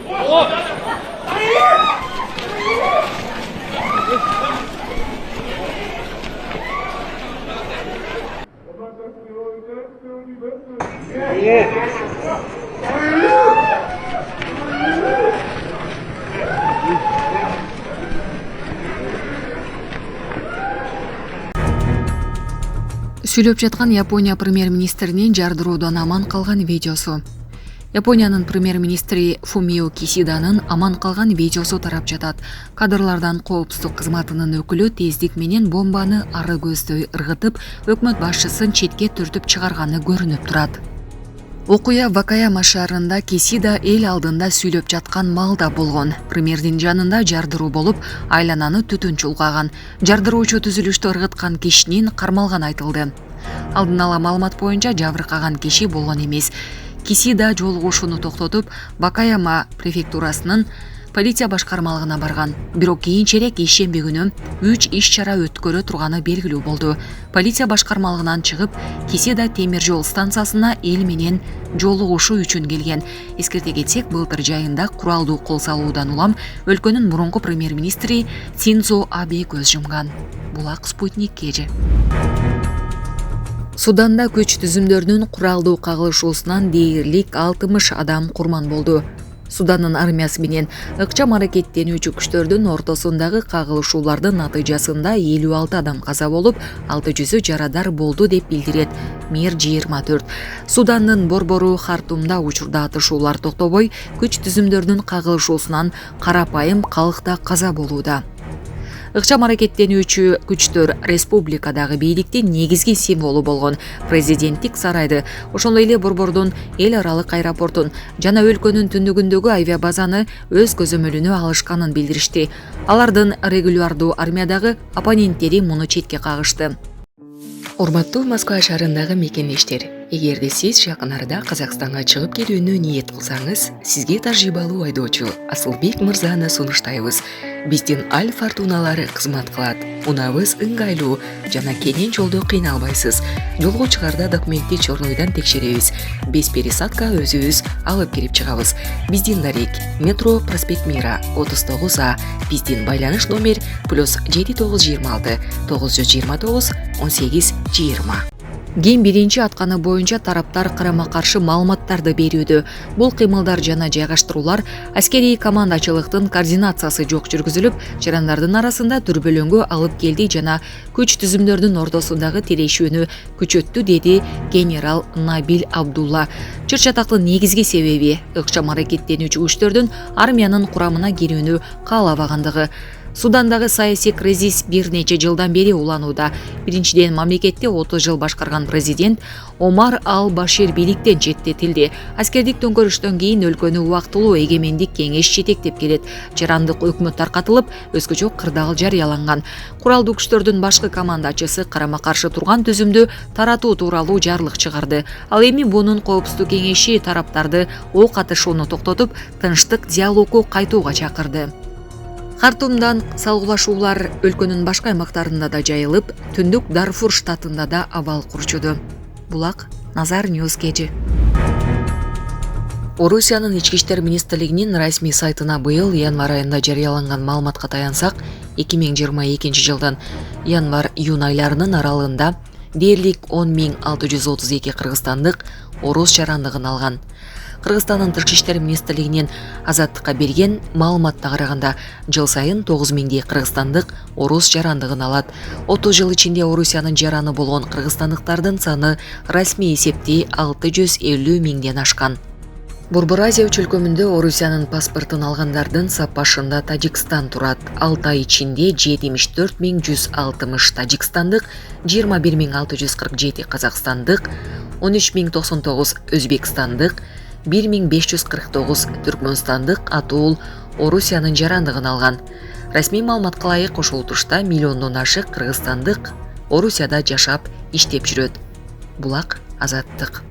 Сүйлөп жаткан Япония премьер-министринин жардыруудан аман калган видеосу. Япониянын премьер-министри Фумио Кисиданын аман калган видеосу тарап жатат. Кадрлардан коопсуздук кызматынын өкүлү тездик менен бомбаны ары көздөй ыргытып, өкмөт башчысын четке түртүп чыгарганы көрүнүп турат. Окуя Вакаяма шаарында Кисида эл алдында сүйлөп жаткан маалда болгон. Премьердин жанында жардыруу болуп, айлананы түтүн чулгаган. Жардыруучу түзүлүштү ыргыткан кишинин кармалганы айтылды. Алдын ала маалымат боюнча жабыркаган киши болгон эмес. Кисида жолугушууну токтотуп, Вакаяма префектурасынын полиция башкармалыгына барган. Бирок кийинчерээк ишемби күнү 3 иш-чара өткөрө турганы белгилүү болду. Полиция башкармалыгынан чыгып, Кисида темир жол станциясына эл менен жолугушуу үчүн келген. Эскерте кетсек, былтыр жайында куралдуу кол салуудан улам өлкөнүн мурунку премьер-министри Синдзо Абе көз жумган. Булак Спутник кежи. Суданда күч түзүмдөрүнүн куралдуу кагылышуусунан дээрлик 60 адам курман болду. Суданын армиясы менен ыкчам аракеттенүүчү күчтөрдүн ортосундагы кагылышуулардын натыйжасында 56 адам каза болуп, 600 жарадар болду деп билдирет Мир 24. Судандын борбору Хартумда учурда атышуулар токтобой, күч түзүмдөрүнүн кагылышуусунан карапайым калк да каза болууда. Ыкчам аракеттенүүчү күчтөр республикадагы бийликтин негизги символу болгон президенттик сарайды, ошондой эле борбордун эл аралык аэропортун жана өлкөнүн түндүгүндөгү авиабазаны өз көзөмөлүнө алышканын билдиришти. Алардын регулярдуу армиядагы оппоненттери муну четке кагышты. Урматтуу Москва шаарындагы мекендештер, эгерде сиз жакын арада Казакстанга чыгып келүүнү ниет кылсаңыз, сизге тажрыйбалуу айдоочу Асылбек мырзаны сунуштайбыз. Биздин Аль Фортуналары кызмат кылат. Унабыз ыңгайлуу жана кенен жолдо кыйналбайсыз. Жолго чыгарда документти чорнойдон текшеребиз. Без пересадка өзүбүз алып кирип чыгабыз. Биздин дарек метро проспект Мира 39А. Биздин байланыш номер +7926 929 1820. Ген биринчи атканы боюнча тараптар карама-каршы маалыматтарды берүүдө. Бул кыймылдар жана жайгаштыруулар аскерий командачылыктын координациясы жок жүргүзүлүп, жарандардын арасында дүрбөлөңгө алып келди жана күч түзүмдөрдүн ортосундагы тирешүүнү күчөттү, деди генерал Набил Абдулла. Чыр-чатактын негизги себеби ыкчам аракеттенүүчү күчтөрдүн армиянын курамына кирүүнү каалабагандыгы. Судандагы саясий кризис бир нече жылдан бери уланууда. Биринчиден, мамлекетти 30 жыл башкарган президент Омар Ал-Башир бийликтен четтетилди. Аскердик төңкөрүштөн кийин өлкөнү убактылуу эгемендик кеңеш жетектеп келет. Жарандык өкмөт таркатылып, өзгөчө кырдаал жарыяланган. Куралдуу күчтөрдүн башкы командачысы карама-каршы турган түзүмдү таратуу тууралуу жарлык чыгарды. Ал эми бунун коопсуздук кеңеши тараптарды ок атышууну токтотуп, тынчтык диалогу кайтууга чакырды. Хартумдан салгылашуулар өлкөнүн башка аймактарында да жайылып, түндүк Дарфур штатында да абал курчуду. Булак Назар Ньюс кежи. Орусиянын ички иштер министрлигинин расмий сайтына быйыл январь айында жарыяланган маалыматка таянсак, 2022 жылдын январь-июнь айларынын аралыгында дээрлик 10.632 кыргызстандык орус жарандыгын алган. Кыргызстандын тышкы иштер министрлигинин Азаттыкка берген маалыматына караганда, жыл сайын 9000 кыргызстандык орус жарандыгын алат. 30 жыл ичинде Орусиянын жараны болгон кыргызстандыктардын саны расмий эсепте 650 миңден ашкан. Борбор Азия өлкөмүндө Орусиянын паспортун алгандардын сапашында Тажикстан турат. 6 ай ичинде 74.160 тажикстандык, 21.647 казакстандык, 13.099 өзбекстандык, 1549 түркмөнстандык атуул Орусиянын жарандыгын алган. Расмий маалыматка ылайык ошол тушта миллиондон ашык кыргызстандык Орусияда жашап, иштеп жүрөт. Булак Азаттык.